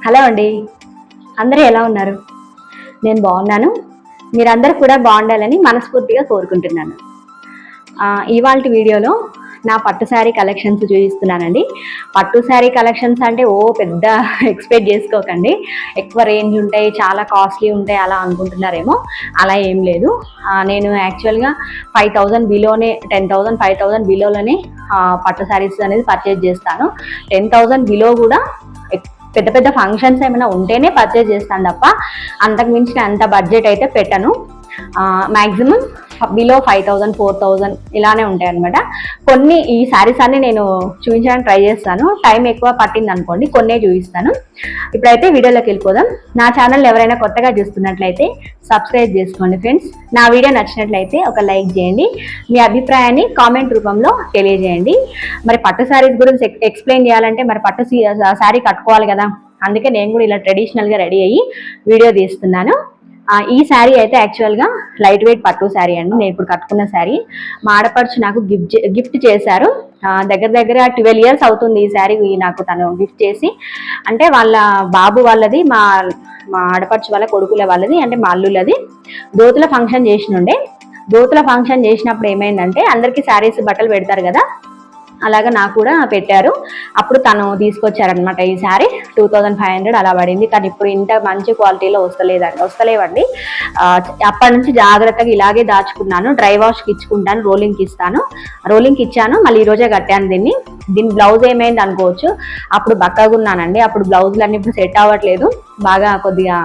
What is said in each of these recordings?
Hello అండి, అందరూ ఎలా ఉన్నారు? నేను బాగున్నాను. మీరందరూ కూడా బాగుండాలని మనస్ఫూర్తిగా కోరుకుంటున్నాను. ఇవాల్టి వీడియోలో నా పట్టు శారీ కలెక్షన్స్ చూపిస్తున్నానండి. పట్టు శారీ కలెక్షన్స్ అంటే పెద్ద ఎక్స్పెక్ట్ చేసుకోకండి. ఎక్కువ రేంజ్ ఉంటాయి, చాలా కాస్ట్లీ ఉంటాయి అలా అనుకుంటున్నారేమో. అలా ఏం లేదు. నేను యాక్చువల్గా 5,000 బిలోనే 10,000 5,000 బిలోలోనే పట్టు శారీస్ అనేది పర్చేజ్ చేస్తాను. 10,000 బిలో కూడా పెద్ద పెద్ద ఫంక్షన్స్ ఏమైనా ఉంటేనే పర్చేజ్ చేస్తాను తప్ప అంతకు మించిన అంత బడ్జెట్ అయితే పెట్టను. మ్యాక్సిమం బిలో 5,000 4,000 ఇలానే ఉంటాయి అనమాట. కొన్ని ఈ శారీస్ అన్ని నేను చూపించడానికి ట్రై చేస్తాను. టైం ఎక్కువ పట్టింది అనుకోండి, కొన్నే చూపిస్తాను. ఇప్పుడైతే వీడియోలోకి వెళ్ళిపోదాం. నా ఛానల్ ఎవరైనా కొత్తగా చూస్తున్నట్లయితే సబ్స్క్రైబ్ చేసుకోండి ఫ్రెండ్స్. నా వీడియో నచ్చినట్లయితే ఒక లైక్ చేయండి. మీ అభిప్రాయాన్ని కామెంట్ రూపంలో తెలియజేయండి. మరి పట్టు శారీస్ గురించి ఎక్స్ప్లెయిన్ చేయాలంటే మరి పట్టు శారీ కట్టుకోవాలి కదా, అందుకే నేను కూడా ఇలా ట్రెడిషనల్గా రెడీ అయ్యి వీడియో తీస్తున్నాను. ఈ శారీ అయితే యాక్చువల్గా లైట్ వెయిట్ పట్టు శారీ అండి. నేను ఇప్పుడు కట్టుకున్న శారీ మా ఆడపడుచు నాకు గిఫ్ట్ చేశారు. దగ్గర దగ్గర 12 years అవుతుంది ఈ శారీ నాకు తను గిఫ్ట్ చేసి. అంటే వాళ్ళ బాబు వాళ్ళది, మా ఆడపడుచు వాళ్ళ కొడుకుల వాళ్ళది, అంటే మా అల్లులది దోతుల ఫంక్షన్ చేసినుండే. దోతుల ఫంక్షన్ చేసినప్పుడు ఏమైందంటే అందరికీ శారీస్ బట్టలు పెడతారు కదా, అలాగా నాకు కూడా పెట్టారు. అప్పుడు తీసుకొచ్చారనమాట. ఈ శారీ 2,500 అలా పడింది. కానీ ఇప్పుడు ఇంత మంచి క్వాలిటీలో వస్తలేవండి. అప్పటి నుంచి జాగ్రత్తగా ఇలాగే దాచుకున్నాను. డ్రై వాష్కి ఇచ్చుకుంటాను, రోలింగ్కి ఇస్తాను. రోలింగ్కి ఇచ్చాను, మళ్ళీ ఈరోజే కట్టాను దీన్ని. దీని బ్లౌజ్ ఏమైంది అనుకోవచ్చు. అప్పుడు బక్కగా ఉన్నానండి. అప్పుడు బ్లౌజులు అన్ని ఇప్పుడు సెట్ అవ్వట్లేదు. బాగా కొద్దిగా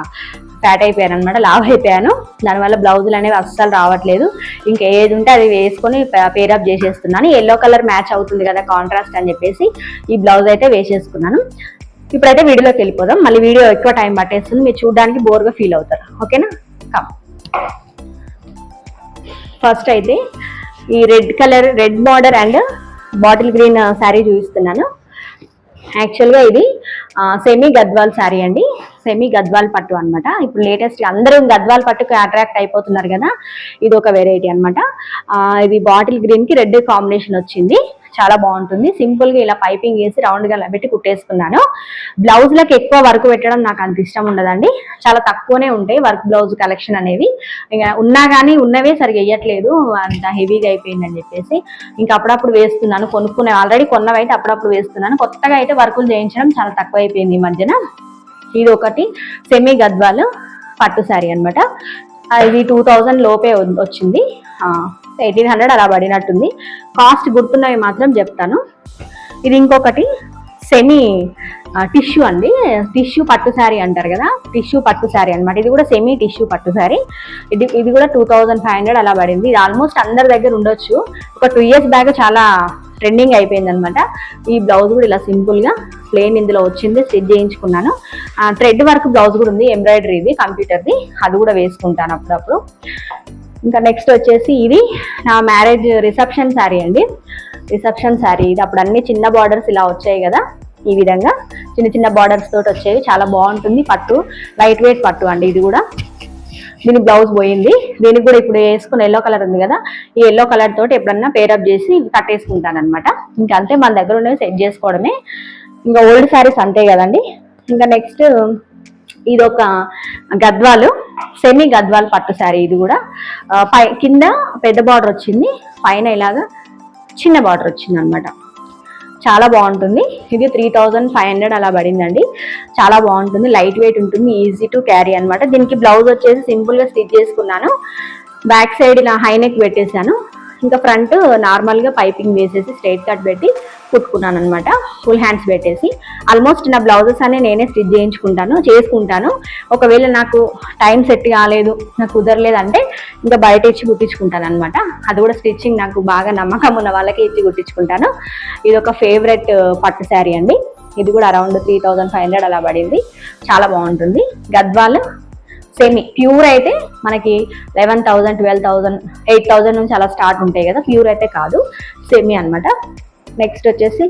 ఫ్యాట్ అయిపోయాను అనమాట, లావ్ అయిపోయాను. దానివల్ల బ్లౌజులు అనేవి అస్సలు రావట్లేదు. ఇంకా ఏది ఉంటే అది వేసుకొని పేరప్ చేసేస్తున్నాను. ఎల్లో కలర్ మ్యాచ్ అవుతుంది కదా కాంట్రాస్ట్ అని చెప్పేసి ఈ బ్లౌజ్ అయితే వేసేసుకున్నాను. ఇప్పుడైతే వీడియోలోకి వెళ్ళిపోదాం. మళ్ళీ వీడియో ఎక్కువ టైం పట్టేస్తుంది, మీరు చూడడానికి బోర్గా ఫీల్ అవుతారు. ఓకేనా? ఫస్ట్ అయితే ఈ red border and bottle green sari చూపిస్తున్నాను. యాక్చువల్గా ఇది సెమీ గద్వాల్ శారీ అండి. సెమీ గద్వాల్ పట్టు అనమాట. ఇప్పుడు లేటెస్ట్ అందరూ గద్వాల్ పట్టుకు అట్రాక్ట్ అయిపోతున్నారు కదా, ఇది ఒక వెరైటీ అనమాట. ఇది బాటిల్ గ్రీన్ కి రెడ్ కాంబినేషన్ వచ్చింది. చాలా బాగుంటుంది. సింపుల్ గా ఇలా పైపింగ్ వేసి రౌండ్ గా పెట్టి కుట్టేసుకున్నాను. బ్లౌజ్ లకు ఎక్కువ వర్క్ పెట్టడం నాకు అంత ఇష్టం ఉండదండి. చాలా తక్కువనే ఉంటాయి వర్క్ బ్లౌజ్ కలెక్షన్ అనేవి. ఇంకా ఉన్నా కానీ ఉన్నవే సరిగా వేయట్లేదు, అంత హెవీగా అయిపోయిందని చెప్పేసి ఇంకా అప్పుడప్పుడు వేస్తున్నాను. ఆల్రెడీ కొన్నవైతే అప్పుడప్పుడు వేస్తున్నాను. కొత్తగా అయితే వర్కులు చేయించడం చాలా తక్కువ అయిపోయింది ఈ మధ్యన. ఇది ఒకటి సెమీ గద్వాల్ పట్టు శారీ అనమాట. ఇది 2,000 లోపే వచ్చింది. 1,800 అలా పడినట్టుంది. కాస్ట్ గుర్తున్నవి మాత్రం చెప్తాను. ఇది ఇంకొకటి సెమీ టిష్యూ అండి. టిష్యూ పట్టు శారీ అంటారు కదా, టిష్యూ పట్టు శారీ అనమాట. ఇది కూడా సెమీ టిష్యూ పట్టు శారీ. ఇది కూడా 2,500 అలా పడింది. ఇది ఆల్మోస్ట్ అందరి దగ్గర ఉండొచ్చు. ఒక 2 years బ్యాక్ చాలా ట్రెండింగ్ అయిపోయింది అనమాట. ఈ బ్లౌజ్ కూడా ఇలా సింపుల్ గా ప్లెయిన్ ఇందులో వచ్చింది, స్టిచ్ చేయించుకున్నాను. థ్రెడ్ వర్క్ బ్లౌజ్ కూడా ఉంది, ఎంబ్రాయిడరీది కంప్యూటర్ది, అది కూడా వేసుకుంటాను అప్పుడప్పుడు. ఇంకా నెక్స్ట్ వచ్చేసి ఇది నా మ్యారేజ్ రిసెప్షన్ శారీ అండి. రిసెప్షన్ శారీ ఇది. అప్పుడు అన్ని చిన్న బార్డర్స్ ఇలా వచ్చాయి కదా, ఈ విధంగా చిన్న చిన్న బార్డర్స్ తోటి వచ్చేవి. చాలా బాగుంటుంది పట్టు, లైట్ వెయిట్ పట్టు అండి. ఇది కూడా దీని బ్లౌజ్ పోయింది. దీనికి కూడా ఇప్పుడు వేసుకుని ఎల్లో కలర్ ఉంది కదా, ఈ ఎల్లో కలర్ తోటి ఎప్పుడన్నా పేరప్ చేసి కట్టేసుకుంటాను అనమాట. ఇంకా అంతే, మన దగ్గర ఉన్నవి సెట్ చేసుకోవడమే. ఇంకా ఓల్డ్ శారీస్ అంతే కదండి. ఇంకా నెక్స్ట్ ఇది ఒక గద్వాలు, సెమీ గద్వాల్ పట్టు శారీ. ఇది కూడా కింద పెద్ద బార్డర్ వచ్చింది, పైన ఇలాగా చిన్న బార్డర్ వచ్చింది అనమాట. చాలా బాగుంటుంది. ఇది 3,500 అలా పడిందండి. చాలా బాగుంటుంది, లైట్ వెయిట్ ఉంటుంది, ఈజీ టు క్యారీ అనమాట. దీనికి బ్లౌజ్ వచ్చేసి సింపుల్ గా స్టిచ్ చేసుకున్నాను. బ్యాక్ సైడ్ ఇలా హై నెక్ పెట్టేశాను. ఇంకా ఫ్రంట్ నార్మల్ గా పైపింగ్ వేసేసి స్ట్రైట్ కట్ పెట్టి కుట్టుకున్నాను అనమాట, ఫుల్ హ్యాండ్స్ పెట్టేసి. ఆల్మోస్ట్ నా బ్లౌజెస్ అన్ని నేనే స్టిచ్ చేసుకుంటాను. ఒకవేళ నాకు టైం సెట్ కాలేదు, నాకు కుదరలేదు అంటే ఇంకా బయట ఇచ్చి కుట్టించుకుంటాను అనమాట. అది కూడా స్టిచ్చింగ్ నాకు బాగా నమ్మకం ఉన్న వాళ్ళకి ఇచ్చి కుట్టించుకుంటాను. ఇది ఒక ఫేవరెట్ పట్టు శారీ అండి. ఇది కూడా అరౌండ్ 3,500 అలా పడింది. చాలా బాగుంటుంది. గద్వాల్ సెమీ ప్యూర్ అయితే మనకి 11,000 12,000 8,000 నుంచి అలా స్టార్ట్ ఉంటాయి కదా, ప్యూర్ అయితే కాదు, సెమీ అనమాట. నెక్స్ట్ వచ్చేసి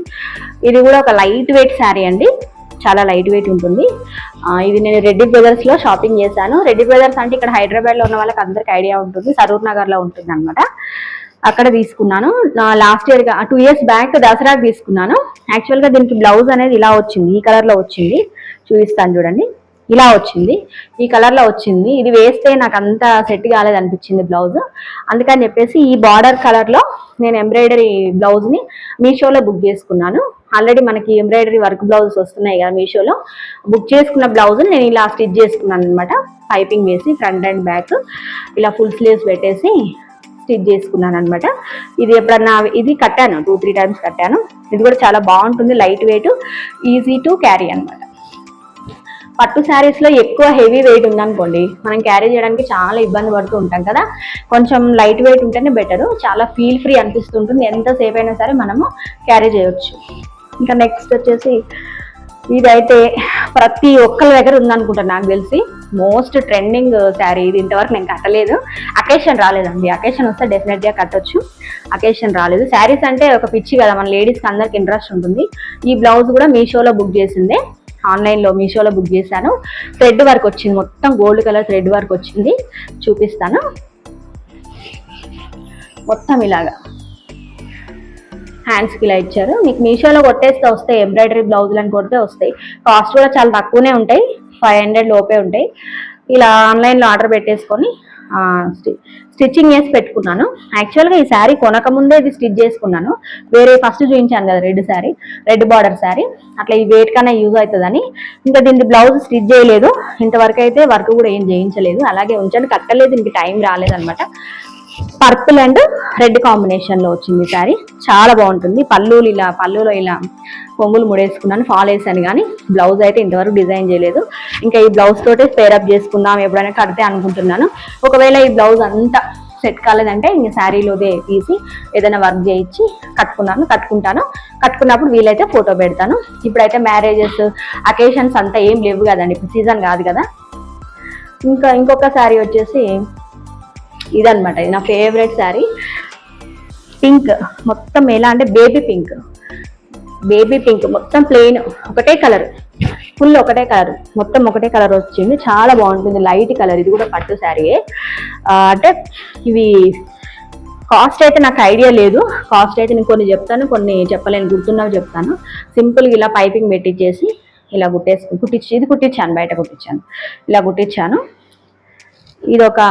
ఇది కూడా ఒక లైట్ వెయిట్ శారీ అండి. చాలా లైట్ వెయిట్ ఉంటుంది. ఇది నేను రెడ్డి బ్రదర్స్ లో షాపింగ్ చేశాను. రెడ్డి బ్రదర్స్ అంటే ఇక్కడ హైదరాబాద్ లో ఉన్న వాళ్ళకి అందరికి ఐడియా ఉంటుంది, సరూర్ నగర్ లో ఉంటుంది అనమాట. అక్కడ తీసుకున్నాను. లాస్ట్ ఇయర్ 2 years బ్యాక్ దసరాకి తీసుకున్నాను. యాక్చువల్గా దీనికి బ్లౌజ్ అనేది ఇలా వచ్చింది, ఈ కలర్లో వచ్చింది. చూపిస్తాను చూడండి, ఇలా వచ్చింది, ఈ కలర్లో వచ్చింది. ఇది వేస్తే నాకు అంత సెట్ కాలేదు అనిపించింది బ్లౌజ్. అందుకని చెప్పేసి ఈ బార్డర్ కలర్లో నేను ఎంబ్రాయిడరీ బ్లౌజ్ని మీషోలో బుక్ చేసుకున్నాను. ఆల్రెడీ మనకి ఎంబ్రాయిడరీ వర్క్ బ్లౌజెస్ వస్తున్నాయి కదా మీషోలో. బుక్ చేసుకున్న బ్లౌజ్ నేను ఇలా స్టిచ్ చేసుకున్నాను అనమాట. పైపింగ్ వేసి ఫ్రంట్ అండ్ బ్యాక్ ఇలా ఫుల్ స్లీవ్స్ పెట్టేసి స్టిచ్ చేసుకున్నాను అనమాట. ఇది ఎప్పుడన్నా ఇది కట్టాను, 2-3 times కట్టాను. ఇది కూడా చాలా బాగుంటుంది, light weight, easy to carry అనమాట. పట్టు శారీస్లో ఎక్కువ హెవీ వెయిట్ ఉందనుకోండి, మనం క్యారీ చేయడానికి చాలా ఇబ్బంది పడుతూ ఉంటాం కదా. కొంచెం లైట్ వెయిట్ ఉంటేనే బెటరు, చాలా ఫీల్ ఫ్రీ అనిపిస్తుంటుంది. ఎంతసేపు అయినా సరే మనము క్యారీ చేయొచ్చు. ఇంకా నెక్స్ట్ వచ్చేసి ఇదైతే ప్రతి ఒక్కరి దగ్గర ఉందనుకుంటాను నాకు తెలిసి. మోస్ట్ ట్రెండింగ్ శారీ ఇది. ఇంతవరకు నేను కట్టలేదు, అకేషన్ రాలేదండి. అకేషన్ వస్తే డెఫినెట్గా కట్టొచ్చు, అకేషన్ రాలేదు. శారీస్ అంటే ఒక పిచ్చి కదా మన లేడీస్కి, అందరికి ఇంట్రెస్ట్ ఉంటుంది. ఈ బ్లౌజ్ కూడా మీషోలో బుక్ చేసిందే, ఆన్లైన్లో మీషోలో బుక్ చేశాను. థ్రెడ్ వర్క్ వచ్చింది, మొత్తం గోల్డ్ కలర్ థ్రెడ్ వర్క్ వచ్చింది. చూపిస్తాను. మొత్తం ఇలాగా హ్యాండ్స్కి ఇలా ఇచ్చారు. మీకు మీషోలో కొట్టేస్తే వస్తాయి, ఎంబ్రాయిడరీ బ్లౌజులు అని కొడితే వస్తాయి. కాస్ట్ కూడా చాలా తక్కువనే ఉంటాయి, 500 లోపే ఉంటాయి. ఇలా ఆన్లైన్లో ఆర్డర్ పెట్టేసుకొని స్టిచ్చింగ్ చేసి పెట్టుకున్నాను. యాక్చువల్గా ఈ శారీ కొనకముందే ఇది స్టిచ్ చేసుకున్నాను. వేరే ఫస్ట్ చూపించాను కదా red sari, red border sari, అట్లా ఈ వెయిట్ కన్నా యూజ్ అవుతుందని. ఇంకా దీనికి బ్లౌజ్ స్టిచ్ చేయలేదు ఇంతవరకు, అయితే వర్క్ కూడా ఏం చేయించలేదు, అలాగే ఉంచాను. కట్టలేదు, దీనికి టైం రాలేదనమాట. పర్పుల్ అండ్ రెడ్ కాంబినేషన్లో వచ్చింది శారీ, చాలా బాగుంటుంది. పళ్ళులో ఇలా పొంగులు ముడేసుకున్నాను, ఫాల్ వేసాను, కానీ బ్లౌజ్ అయితే ఇంతవరకు డిజైన్ చేయలేదు. ఇంకా ఈ బ్లౌజ్ తోటే పేరప్ చేసుకుందాం ఎప్పుడైనా కడితే అనుకుంటున్నాను. ఒకవేళ ఈ బ్లౌజ్ అంతా సెట్ కాలేదంటే ఇంక శారీలోదే తీసి ఏదైనా వర్క్ చేయించి కట్టుకుంటాను. కట్టుకున్నప్పుడు వీలైతే ఫోటో పెడతాను. ఇప్పుడైతే మ్యారేజెస్, అకేషన్స్ అంతా ఏం లేవు కదండి, ఇప్పుడు సీజన్ కాదు కదా. ఇంకొక శారీ వచ్చేసి ఇదనమాట. ఇది నా ఫేవరెట్ శారీ. పింక్, మొత్తం ఎలా అంటే బేబీ పింక్ మొత్తం ప్లెయిన్, ఒకటే కలర్, ఫుల్ ఒకటే కలర్, మొత్తం ఒకటే కలర్ వచ్చింది. చాలా బాగుంటుంది, లైట్ కలర్. ఇది కూడా పట్టు శారీయే. అంటే ఇవి కాస్ట్ అయితే నాకు ఐడియా లేదు. కాస్ట్ అయితే నేను కొన్ని చెప్తాను, కొన్ని చెప్పలేను, గుర్తున్నవి చెప్తాను. సింపుల్గా ఇలా పైపింగ్ పెట్టించేసి ఇలా కుట్టించాను, బయట కుట్టించాను, ఇలా కుట్టించాను. ఇది ఒక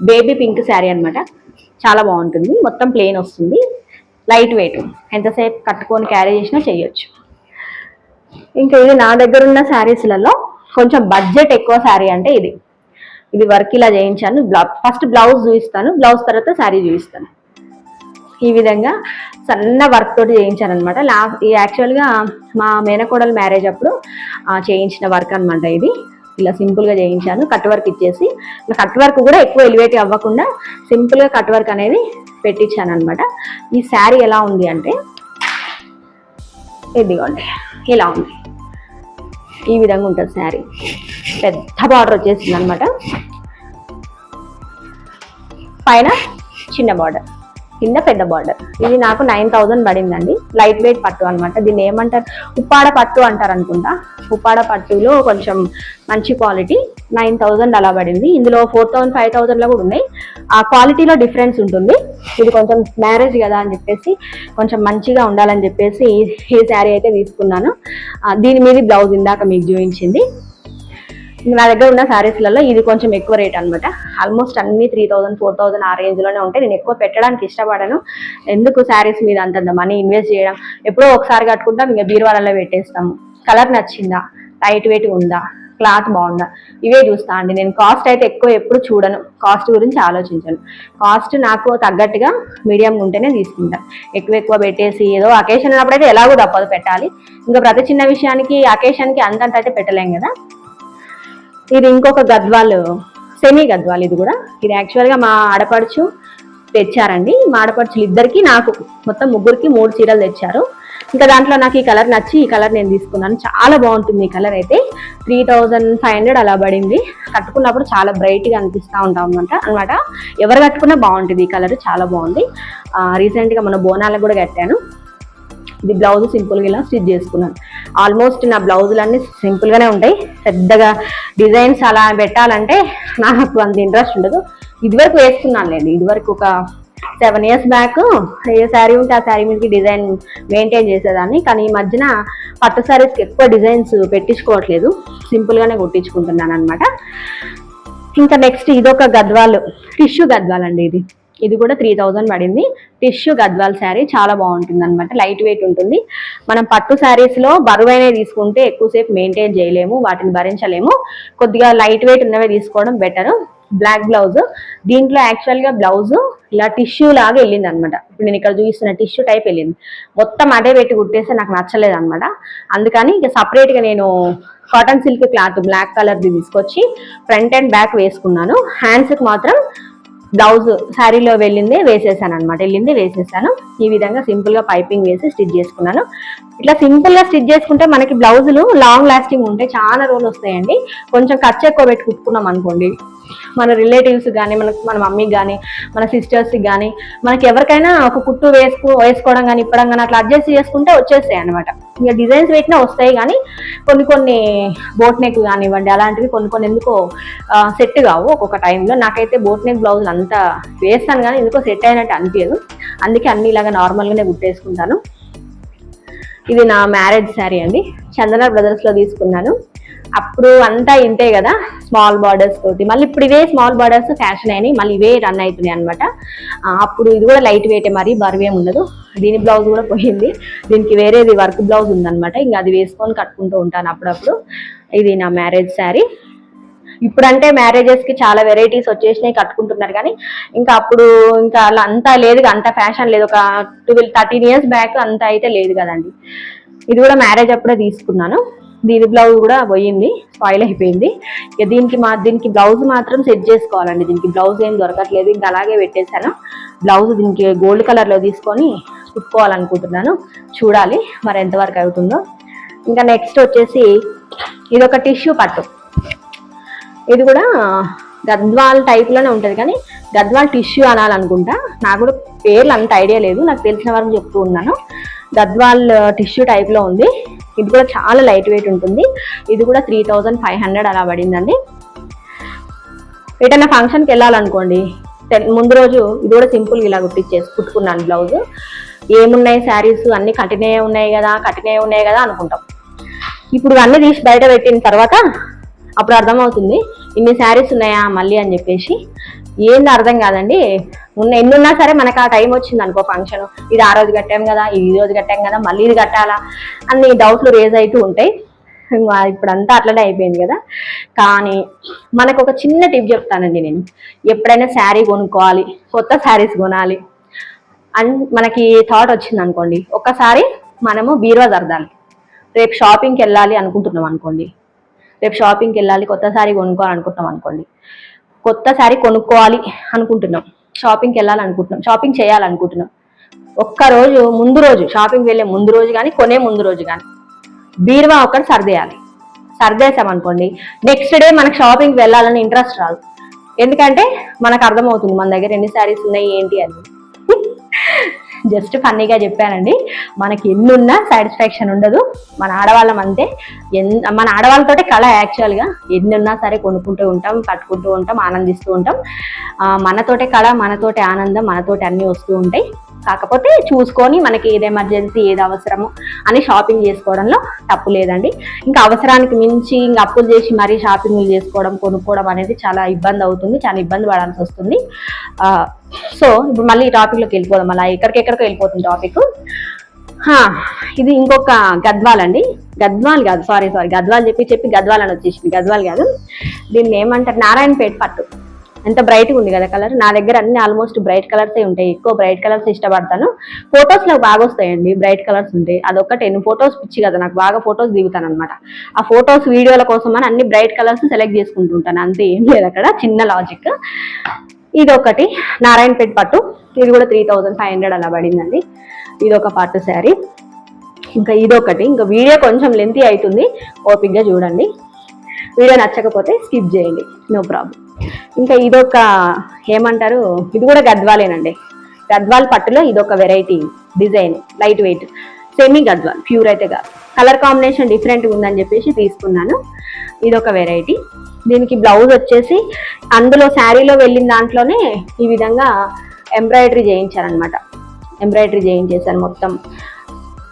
బేబీ పింక్ శారీ అనమాట. చాలా బాగుంటుంది, మొత్తం ప్లెయిన్ వస్తుంది, లైట్ వెయిట్, ఎంతసేపు కట్టుకొని క్యారీ చేసినా చేయొచ్చు. ఇంకా ఇది నా దగ్గర ఉన్న శారీస్లలో కొంచెం బడ్జెట్ ఎక్కువ శారీ అంటే ఇది వర్క్ ఇలా చేయించాను. ఫస్ట్ బ్లౌజ్ చూపిస్తాను, బ్లౌజ్ తర్వాత శారీ చూపిస్తాను. ఈ విధంగా సన్న వర్క్ తోటి చేయించాను అనమాట. యాక్చువల్గా మా మేనకోడలు మ్యారేజ్ అప్పుడు చేయించిన వర్క్ అనమాట. ఇది ఇలా సింపుల్గా చేయించాను, కట్ వర్క్ ఇచ్చేసి. కట్ వర్క్ కూడా ఎక్కువ ఎలివేట్ అవ్వకుండా సింపుల్గా కట్ వర్క్ అనేది పెట్టించాను అనమాట. ఈ శారీ ఎలా ఉంది అంటే ఇదిగోండి, ఇలా ఉంది, ఈ విధంగా ఉంటుంది శారీ. పెద్ద బార్డర్ వచ్చేసింది అనమాట, పైన చిన్న బార్డర్, కింద పెద్ద బార్డర్. ఇది నాకు 9000 పడిందండి. లైట్ వెయిట్ పట్టు అనమాట. దీన్ని ఏమంటారు, ఉప్పాడ పట్టు అంటారు అనుకుంటా. ఉప్పాడ పట్టులో కొంచెం మంచి క్వాలిటీ, 9000 అలా పడింది. ఇందులో 4000, 5000లో కూడా ఉన్నాయి. ఆ క్వాలిటీలో డిఫరెన్స్ ఉంటుంది. ఇది కొంచెం మ్యారేజ్ కదా అని చెప్పేసి, కొంచెం మంచిగా ఉండాలని చెప్పేసి ఈ శారీ అయితే తీసుకున్నాను. దీని మీద బ్లౌజ్ ఇందాక మీకు చూపించింది. నా దగ్గర ఉన్న శారీస్లలో ఇది కొంచెం ఎక్కువ రేట్ అనమాట. ఆల్మోస్ట్ అన్ని 3000, 4000 ఆ రేంజ్లోనే ఉంటాయి. నేను ఎక్కువ పెట్టడానికి ఇష్టపడను. ఎందుకు శారీస్ మీద అంత మనీ ఇన్వెస్ట్ చేయడం, ఎప్పుడో ఒకసారి కట్టుకుంటాం, ఇంకా బీరువాలలో పెట్టేస్తాము. కలర్ నచ్చిందా, లైట్ వెయిట్ ఉందా, క్లాత్ బాగుందా, ఇవే చూస్తా అండి నేను. కాస్ట్ అయితే ఎక్కువ ఎప్పుడు చూడను, కాస్ట్ గురించి ఆలోచించను. కాస్ట్ నాకు తగ్గట్టుగా మీడియంగా ఉంటేనే తీసుకుంటాను. ఎక్కువ పెట్టేసి ఏదో అకేషన్ ఉన్నప్పుడైతే ఎలాగో తప్పదు పెట్టాలి. ఇంకా ప్రతి చిన్న విషయానికి అకేషన్కి అంతంత అయితే పెట్టలేం కదా. ఇది ఇంకొక గద్వాల్, సెమీ గద్వాల్. ఇది కూడా ఇది యాక్చువల్గా మా ఆడపడుచు తెచ్చారండి. మా ఆడపడుచులు ఇద్దరికి, నాకు మొత్తం ముగ్గురికి 3 చీరలు తెచ్చారు. ఇంకా దాంట్లో నాకు ఈ కలర్ నచ్చి ఈ కలర్ నేను తీసుకున్నాను. చాలా బాగుంటుంది ఈ కలర్ అయితే. 3500 అలా పడింది. కట్టుకున్నప్పుడు చాలా బ్రైట్గా అనిపిస్తూ ఉంటాం అనమాట. ఎవరు కట్టుకున్నా బాగుంటుంది ఈ కలర్, చాలా బాగుంది. రీసెంట్గా మన బోనాలకు కూడా కట్టాను. ఇది బ్లౌజ్ సింపుల్గా ఇలా స్టిచ్ చేసుకున్నాను. ఆల్మోస్ట్ నా బ్లౌజులన్నీ సింపుల్గానే ఉంటాయి. పెద్దగా డిజైన్స్ అలా పెట్టాలంటే నాకు అంత ఇంట్రెస్ట్ ఉండదు. ఇదివరకు వేసుకున్నాను లేదు, ఇదివరకు ఒక 7 years బ్యాక్ ఏ శారీ ఉంటే ఆ శారీ మీదకి డిజైన్ మెయింటైన్ చేసేదాన్ని. కానీ ఈ మధ్యన పట్టు శారీస్కి ఎక్కువ డిజైన్స్ పెట్టించుకోవట్లేదు, సింపుల్గానే కుట్టించుకుంటున్నాను అనమాట. ఇంకా నెక్స్ట్ ఇదొక గద్వాల్, టిష్యూ గద్వాల్ అండి. ఇది కూడా 3000 పడింది. టిష్యూ గద్వాల్ శారీ చాలా బాగుంటుంది అనమాట, లైట్ వెయిట్ ఉంటుంది. మనం పట్టు శారీస్లో బరువైనవి తీసుకుంటే ఎక్కువసేపు మెయింటైన్ చేయలేము, వాటిని భరించలేము. కొద్దిగా లైట్ వెయిట్ ఉన్నవే తీసుకోవడం బెటర్. బ్లాక్ బ్లౌజ్, దీంట్లో యాక్చువల్గా బ్లౌజ్ ఇలా టిష్యూ లాగా వెళ్ళింది అనమాట. ఇప్పుడు నేను ఇక్కడ చూపిస్తున్న టిష్యూ టైప్ వెళ్ళింది, మొత్తం అదే పెట్టి కుట్టేస్తే నాకు నచ్చలేదు అనమాట. అందుకని ఇక సపరేట్గా నేను కాటన్ సిల్క్ క్లాత్ బ్లాక్ కలర్ది తీసుకొచ్చి ఫ్రంట్ అండ్ బ్యాక్ వేసుకున్నాను. హ్యాండ్స్కి మాత్రం బ్లౌజ్ శారీలో వేసేసాను అనమాట, వేసేసాను. ఈ విధంగా సింపుల్గా పైపింగ్ వేసి స్టిచ్ చేసుకున్నాను. ఇట్లా సింపుల్గా స్టిచ్ చేసుకుంటే మనకి బ్లౌజులు లాంగ్ లాస్టింగ్ ఉంటాయి, చాలా రోజులు వస్తాయండి. కొంచెం ఖర్చు ఎక్కువ పెట్టి కుట్టుకున్నాం అనుకోండి, మన రిలేటివ్స్ కానీ మన మమ్మీకి కానీ మన సిస్టర్స్కి కానీ మనకి ఎవరికైనా ఒక కుట్టు వేసుకోవడం కానీ ఇప్పడం కానీ అట్లా అడ్జస్ట్ చేసుకుంటే వచ్చేస్తాయి అనమాట. ఇక డిజైన్స్ పెట్టినా వస్తాయి, కానీ కొన్ని బోట్ నెక్ కానివ్వండి అలాంటివి కొన్ని ఎందుకో సెట్ కావు ఒక్కొక్క టైంలో. నాకైతే బోట్ నెక్ బ్లౌజులు అంతా వేస్తాను కానీ ఎందుకో సెట్ అయినట్టు అనిపించదు, అందుకే అన్ని ఇలాగా నార్మల్గానే కుట్టేసుకుంటాను. ఇది నా మ్యారేజ్ శారీ అండి, చందన బ్రదర్స్లో తీసుకున్నాను. అప్పుడు అంతా ఇంతే కదా, స్మాల్ బార్డర్స్ తోటి. మళ్ళీ ఇప్పుడు ఇవే స్మాల్ బార్డర్స్ ఫ్యాషన్ అయినాయి, మళ్ళీ ఇవే రన్ అవుతున్నాయి అనమాట. అప్పుడు ఇది కూడా లైట్ వెయిట్, మరీ బరువేం ఉండదు. దీని బ్లౌజ్ కూడా పోయింది, దీనికి వేరేది వర్క్ బ్లౌజ్ ఉందనమాట, ఇంకా అది వేసుకొని కట్టుకుంటూ ఉంటాను అప్పుడప్పుడు. ఇది నా మ్యారేజ్ శారీ. ఇప్పుడంటే మ్యారేజెస్కి చాలా వెరైటీస్ వచ్చేసినాయి, కట్టుకుంటున్నారు. కానీ ఇంకా అప్పుడు ఇంకా అలా అంతా లేదు, అంత ఫ్యాషన్ లేదు. ఒక 12-13 years బ్యాక్ అంతా అయితే లేదు కదండి. ఇది కూడా మ్యారేజ్ అప్పుడే తీసుకున్నాను. దీని బ్లౌజ్ కూడా పోయింది, స్పాయిల్ అయిపోయింది. ఇక దీనికి బ్లౌజ్ మాత్రం సెట్ చేసుకోవాలండి. దీనికి బ్లౌజ్ ఏం దొరకట్లేదు, ఇంకా అలాగే పెట్టేశాను. బ్లౌజ్ దీనికి గోల్డ్ కలర్లో తీసుకొని కుట్టుకోవాలనుకుంటున్నాను, చూడాలి మరి ఎంతవరకు అవుతుందో. ఇంకా నెక్స్ట్ వచ్చేసి ఇది ఒక టిష్యూ పట్టు. ఇది కూడా గద్వాల్ టైప్లోనే ఉంటుంది, కానీ గద్వాల్ టిష్యూ అనాలనుకుంటా. నాకు కూడా పేర్లు అంత ఐడియా లేదు, నాకు తెలిసిన వరకు చెప్తూ ఉన్నాను. గద్వాల్ టిష్యూ టైప్లో ఉంది. ఇది కూడా చాలా లైట్ వెయిట్ ఉంటుంది. ఇది కూడా 3500 అలా పడిందండి. ఎటైనా ఫంక్షన్కి వెళ్ళాలనుకోండి, ముందు రోజు ఇది కూడా సింపుల్గా ఇలా కుట్టుకున్నాను బ్లౌజ్. ఏమున్నాయి శారీస్ అన్నీ కట్టినే ఉన్నాయి కదా అనుకుంటాం. ఇప్పుడు అన్నీ తీసి బయట పెట్టిన తర్వాత అప్పుడు అర్థమవుతుంది ఇన్ని శారీస్ ఉన్నాయా మళ్ళీ అని చెప్పేసి. ఏంది అర్థం కాదండి, ఎన్నున్నా సరే మనకు ఆ టైం వచ్చింది అనుకో, ఫంక్షన్ ఇది ఆ రోజు కట్టాం కదా, ఈ రోజు కట్టాం కదా, మళ్ళీ ఇది కట్టాలా అన్ని డౌట్లు రేజ్ అవుతూ ఉంటాయి. ఇప్పుడంతా అట్లనే అయిపోయింది కదా. కానీ మనకు ఒక చిన్న టిప్ చెప్తానండి నేను. ఎప్పుడైనా శారీ కొనుక్కోవాలి, కొత్త శారీస్ కొనాలి అని మనకి థాట్ వచ్చింది అనుకోండి, ఒక్కసారి మనము బీరువా సర్దాలి. రేపు షాపింగ్కి వెళ్ళాలి అనుకుంటున్నాం అనుకోండి, కొత్త శారీ కొనుక్కోవాలనుకుంటున్నాం అనుకోండి, కొత్త శారీ కొనుక్కోవాలి అనుకుంటున్నాం, షాపింగ్కి వెళ్ళాలనుకుంటున్నాం, షాపింగ్ చేయాలనుకుంటున్నాం. ఒక్కరోజు ముందు రోజు, షాపింగ్ వెళ్ళే ముందు రోజు కానీ కొనే ముందు రోజు కానీ బీరువా ఒకటి సర్దేశామనుకోండి, నెక్స్ట్ డే మనకు షాపింగ్కి వెళ్ళాలని ఇంట్రెస్ట్ రాదు. ఎందుకంటే మనకు అర్థమవుతుంది మన దగ్గర ఎన్ని శారీస్ ఉన్నాయి ఏంటి అని. జస్ట్ ఫన్నీగా చెప్పానండి. మనకి ఎన్నున్నా సాటిస్ఫాక్షన్ ఉండదు, మన ఆడవాళ్ళం అంతే. మన ఆడవాళ్ళతోటే కళ యాక్చువల్గా. ఎన్నున్నా సరే కొనుక్కుంటూ ఉంటాం, కట్టుకుంటూ ఉంటాం, ఆనందిస్తూ ఉంటాం. మనతోటే కళ, మనతోటే ఆనందం, మనతోటి అన్నీ వస్తూ ఉంటాయి. కాకపోతే చూసుకొని మనకి ఏది ఎమర్జెన్సీ, ఏది అవసరము అని షాపింగ్ చేసుకోవడంలో తప్పు లేదండి. ఇంకా అవసరానికి మించి ఇంకా అప్పులు చేసి మరీ షాపింగ్లు చేసుకోవడం, కొనుక్కోవడం అనేది చాలా ఇబ్బంది అవుతుంది, చాలా ఇబ్బంది పడాల్సి వస్తుంది. సో ఇప్పుడు మళ్ళీ ఈ టాపిక్లోకి వెళ్ళిపోదాం, అలా ఎక్కడికెక్కడికో వెళ్ళిపోతుంది టాపిక్. ఇది ఇంకొక గద్వాల్ అండి, గద్వాల్ కాదు, సారీ గద్వాల్ చెప్పి గద్వాల్ అని వచ్చేసింది. గద్వాల్ కాదు, దీన్ని ఏమంటారు, నారాయణపేట పట్టు. ఎంత బ్రైట్గా ఉంది కదా కలర్. నా దగ్గర అన్ని ఆల్మోస్ట్ బ్రైట్ కలర్సే ఉంటాయి, ఎక్కువ బ్రైట్ కలర్స్ ఇష్టపడతాను. ఫొటోస్లో బాగా వస్తాయండి బ్రైట్ కలర్స్ ఉంటాయి, అదొక్కటే. నేను ఫొటోస్ పిచ్చి కదా, నాకు బాగా ఫొటోస్ దిగుతాను అనమాట. ఆ ఫొటోస్ వీడియోల కోసం అని అన్ని బ్రైట్ కలర్స్ సెలెక్ట్ చేసుకుంటూ ఉంటాను, అంతే, ఏం లేదు అక్కడ, చిన్న లాజిక్. ఇది ఒకటి నారాయణపేట పట్టు, ఇది కూడా 3500 అలా పడిందండి. ఇది ఒక పట్టు శారీ. ఇంకా ఇదొకటి, ఇంకా వీడియో కొంచెం లెంతీ అవుతుంది, ఓపిక్గా చూడండి. వీడియో నచ్చకపోతే స్కిప్ చేయండి, నో ప్రాబ్లం. ఇంకా ఇదొక ఏమంటారు, ఇది కూడా గద్వాలేనండి. గద్వాల్ పట్టులో ఇదొక variety design, light weight, semi Gadwal, pure అయితే కాదు. కలర్ కాంబినేషన్ డిఫరెంట్గా ఉందని చెప్పేసి తీసుకున్నాను. ఇదొక వెరైటీ. దీనికి బ్లౌజ్ వచ్చేసి అందులో శారీలో వెళ్ళిన దాంట్లోనే ఈ విధంగా ఎంబ్రాయిడరీ చేయించాను అనమాట. ఎంబ్రాయిడరీ చేయించేసాను, మొత్తం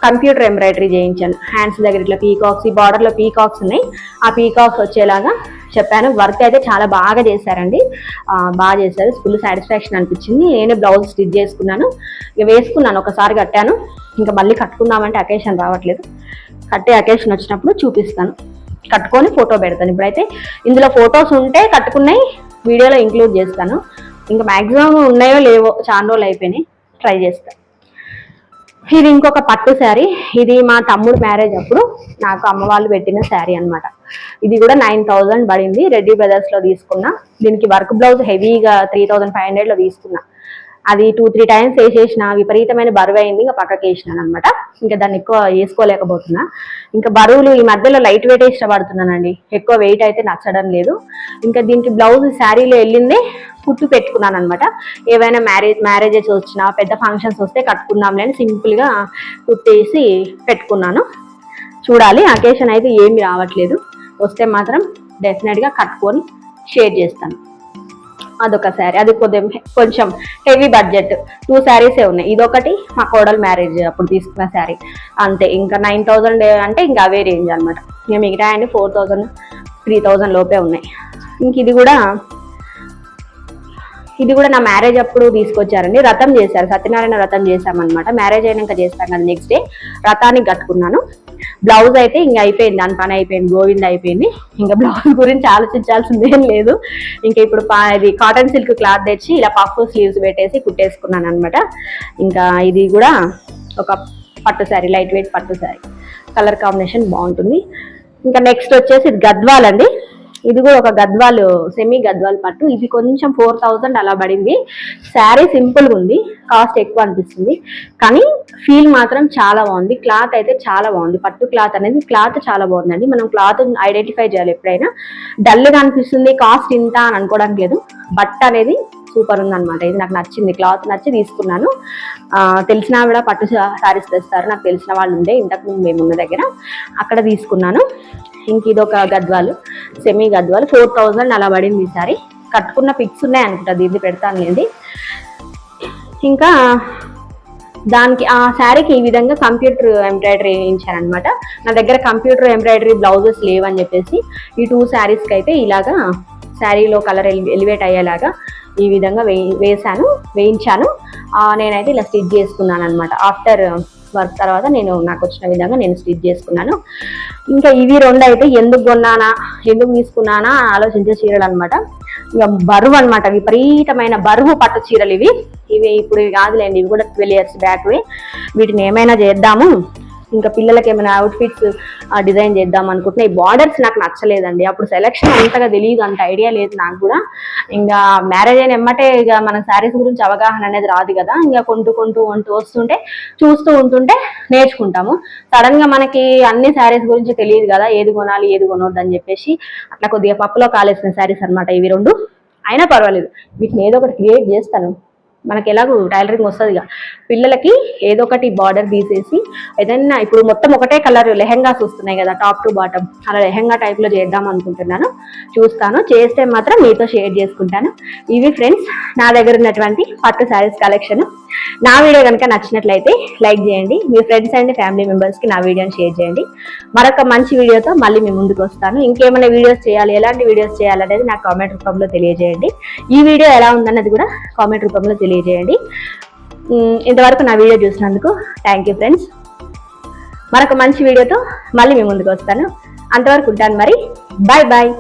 కంప్యూటర్ ఎంబ్రాయిడరీ చేయించాను. హ్యాండ్స్ దగ్గర ఇట్లా పీకాక్స్, ఈ బార్డర్లో పీకాక్స్ ఉన్నాయి, ఆ పీకాక్స్ వచ్చేలాగా చెప్పాను. వర్క్ అయితే చాలా బాగా చేశారండి, బాగా చేశారు. ఫుల్ సాటిస్ఫాక్షన్ అనిపించింది. నేనే బ్లౌజ్ స్టిచ్ చేసుకున్నాను, ఇక వేసుకున్నాను, ఒకసారి కట్టాను. ఇంకా మళ్ళీ కట్టుకుందామంటే అకేషన్ రావట్లేదు. కట్టే అకేషన్ వచ్చినప్పుడు చూపిస్తాను, కట్టుకొని ఫోటో పెడతాను. ఇప్పుడైతే ఇందులో ఫొటోస్ ఉంటే కట్టుకున్నాయి వీడియోలో ఇంక్లూడ్ చేస్తాను. ఇంకా మ్యాక్సిమం ఉన్నాయో లేవో, చాలా రోజులు అయిపోయినాయి, ట్రై చేస్తాను. ఇది ఇంకొక పట్టు శారీ. ఇది మా తమ్ముడు మ్యారేజ్ అప్పుడు నాకు అమ్మ వాళ్ళు పెట్టిన శారీ అనమాట. ఇది కూడా 9000 పడింది, రెడ్డి బ్రదర్స్లో తీసుకున్నా. దీనికి వర్క్ బ్లౌజ్ హెవీగా 3500లో తీసుకున్నా. అది 2-3 టైమ్స్ వేసేసిన, విపరీతమైన బరువు అయింది, ఇంకా పక్కకి వేసినాను అనమాట. ఇంకా దాన్ని ఎక్కువ వేసుకోలేకపోతున్నా. ఇంకా బరువులు ఈ మధ్యలో లైట్ వెయిట్ ఇష్టపడుతున్నానండి, ఎక్కువ వెయిట్ అయితే నచ్చడం లేదు. ఇంకా దీనికి బ్లౌజ్ శారీలో వెళ్ళిందే కుట్టు పెట్టుకున్నాను అనమాట. ఏవైనా మ్యారేజెస్ వచ్చినా, పెద్ద ఫంక్షన్స్ వస్తే కట్టుకుందాంలే అని సింపుల్గా కుట్టేసి పెట్టుకున్నాను. చూడాలి, అకేషన్ అయితే ఏమి రావట్లేదు, వస్తే మాత్రం డెఫినెట్గా కట్టుకొని షేర్ చేస్తాను. అదొక శారీ, అది కొంచెం హెవీ బడ్జెట్. 2 శారీసే ఉన్నాయి. ఇదొకటి మా కోడల్ మ్యారేజ్ అప్పుడు తీసుకున్న శారీ, అంతే. ఇంకా 9000 అంటే ఇంకా అవే రేంజ్ అనమాట. ఇంకా మిగతా అండి 4000, 3000 లోపే ఉన్నాయి. ఇంక ఇది కూడా నా మ్యారేజ్ అప్పుడు తీసుకొచ్చారండి. రథం చేశారు, సత్యనారాయణ రథం చేశామన్నమాట. మ్యారేజ్ అయినాక చేస్తాం కదా, నెక్స్ట్ డే రథానికి కట్టుకున్నాను. బ్లౌజ్ అయితే ఇంకా అయిపోయింది, దాని పని అయిపోయింది, గోవింద అయిపోయింది. ఇంకా బ్లౌజ్ గురించి ఆలోచించాల్సింది ఏం లేదు. ఇంకా ఇప్పుడు ఇది కాటన్ సిల్క్ క్లాత్ తెచ్చి ఇలా పఫ్ స్లీవ్స్ పెట్టేసి కుట్టేసుకున్నాను అనమాట. ఇంకా ఇది కూడా ఒక పట్టు శారీ, లైట్ వెయిట్ పట్టు శారీ, కలర్ కాంబినేషన్ బాగుంటుంది. ఇంకా నెక్స్ట్ వచ్చేసి ఇది గద్వాల్ అండి. ఇది కూడా ఒక గద్వాల్, సెమీ గద్వాల్ పట్టు. ఇది కొంచెం 4000 అలా పడింది. శారీ సింపుల్గా ఉంది, కాస్ట్ ఎక్కువ అనిపిస్తుంది, కానీ ఫీల్ మాత్రం చాలా బాగుంది. క్లాత్ అయితే చాలా బాగుంది, పట్టు క్లాత్ అనేది క్లాత్ చాలా బాగుందండి. మనం క్లాత్ ఐడెంటిఫై చేయాలి ఎప్పుడైనా. డల్గా అనిపిస్తుంది, కాస్ట్ ఇంత అని అనుకోవడానికి లేదు. బట్ట అనేది సూపర్ ఉందన్నమాట. ఇది నాకు నచ్చింది, క్లాత్ నచ్చి తీసుకున్నాను. తెలిసిన కూడా పట్టు శారీస్ తెస్తారు, నాకు తెలిసిన వాళ్ళు ఉండే ఇంతకుముందు మేమున్న దగ్గర, అక్కడ తీసుకున్నాను. ఇంక ఇది ఒక గద్వాలు, సెమీ గద్వాలు, 4000 అలా పడింది. ఈసారి కట్టుకున్న పిక్స్ ఉన్నాయి అనుకుంటుంది, ఇది పెడతానులేండి. ఇంకా దానికి ఆ శారీకి ఈ విధంగా కంప్యూటర్ ఎంబ్రాయిడరీ వేయించాను అనమాట. నా దగ్గర కంప్యూటర్ ఎంబ్రాయిడరీ బ్లౌజెస్ లేవని చెప్పేసి ఈ 2 శారీస్కి అయితే ఇలాగా శారీలో కలర్ ఎలివేట్ అయ్యేలాగా ఈ విధంగా వేయించాను. నేనైతే ఇలా స్టిచ్ చేసుకున్నాను అనమాట. ఆఫ్టర్ వర్క్ తర్వాత నాకు వచ్చిన విధంగా నేను స్టిచ్ చేసుకున్నాను. ఇంకా ఇవి 2 అయితే ఎందుకు తీసుకున్నానా ఆలోచించే చీరలు అనమాట. ఇక బరువు అనమాట, విపరీతమైన బరువు పట్టు చీరలు ఇవి ఇప్పుడు కాదులేండి, ఇవి కూడా 12 years బ్యాక్వి. వీటిని ఏమైనా చేద్దాము, ఇంకా పిల్లలకి ఏమైనా అవుట్ఫిట్స్ డిజైన్ చేద్దాం అనుకుంటున్నా. ఈ బార్డర్స్ నాకు నచ్చలేదండి, అప్పుడు సెలెక్షన్ అంతగా తెలియదు, అంత ఐడియా లేదు నాకు కూడా. ఇంకా మ్యారేజ్ అయిన ఎమ్మటే ఇక మన శారీస్ గురించి అవగాహన అనేది రాదు కదా. ఇంకా కొంటూ వస్తుంటే చూస్తూ ఉంటుంటే నేర్చుకుంటాము. సడన్ గా మనకి అన్ని శారీస్ గురించి తెలియదు కదా, ఏది కొనాలి ఏది కొనొద్దు అని చెప్పేసి అట్లా కొద్దిగా పప్పులో కాలేసిన శారీస్ అనమాట ఇవి 2. అయినా పర్వాలేదు, వీటిని ఏదో ఒకటి క్రియేట్ చేస్తాను. మనకి ఎలాగో టైలరింగ్ వస్తుంది ఇక, పిల్లలకి ఏదో ఒకటి బార్డర్ తీసేసి ఏదైనా, ఇప్పుడు మొత్తం ఒకటే కలర్ లెహెంగాస్ వస్తున్నాయి కదా టాప్ టు బాటమ్, అలా లెహెంగా టైప్లో చేద్దాం అనుకుంటున్నాను. చూస్తాను, చేస్తే మాత్రం మీతో షేర్ చేసుకుంటాను. ఇవి ఫ్రెండ్స్ నా దగ్గర ఉన్నటువంటి పట్టు శారీస్ కలెక్షన్. నా వీడియో కనుక నచ్చినట్లయితే లైక్ చేయండి, మీ ఫ్రెండ్స్ అండ్ ఫ్యామిలీ మెంబర్స్కి నా వీడియోని షేర్ చేయండి. మరొక మంచి వీడియోతో మళ్ళీ మీ ముందుకు వస్తాను. ఇంకేమైనా వీడియోస్ చేయాలి, ఎలాంటి వీడియోస్ చేయాలనేది నాకు కామెంట్ రూపంలో తెలియజేయండి. ఈ వీడియో ఎలా ఉందన్నది కూడా కామెంట్ రూపంలో తెలియజేయండి. ఇంతవరకు నా వీడియో చూసినందుకు థ్యాంక్ యూ ఫ్రెండ్స్. మరొక మంచి వీడియోతో మళ్ళీ మీ ముందుకు వస్తాను. అంతవరకు ఉంటాను మరి, బాయ్ బాయ్.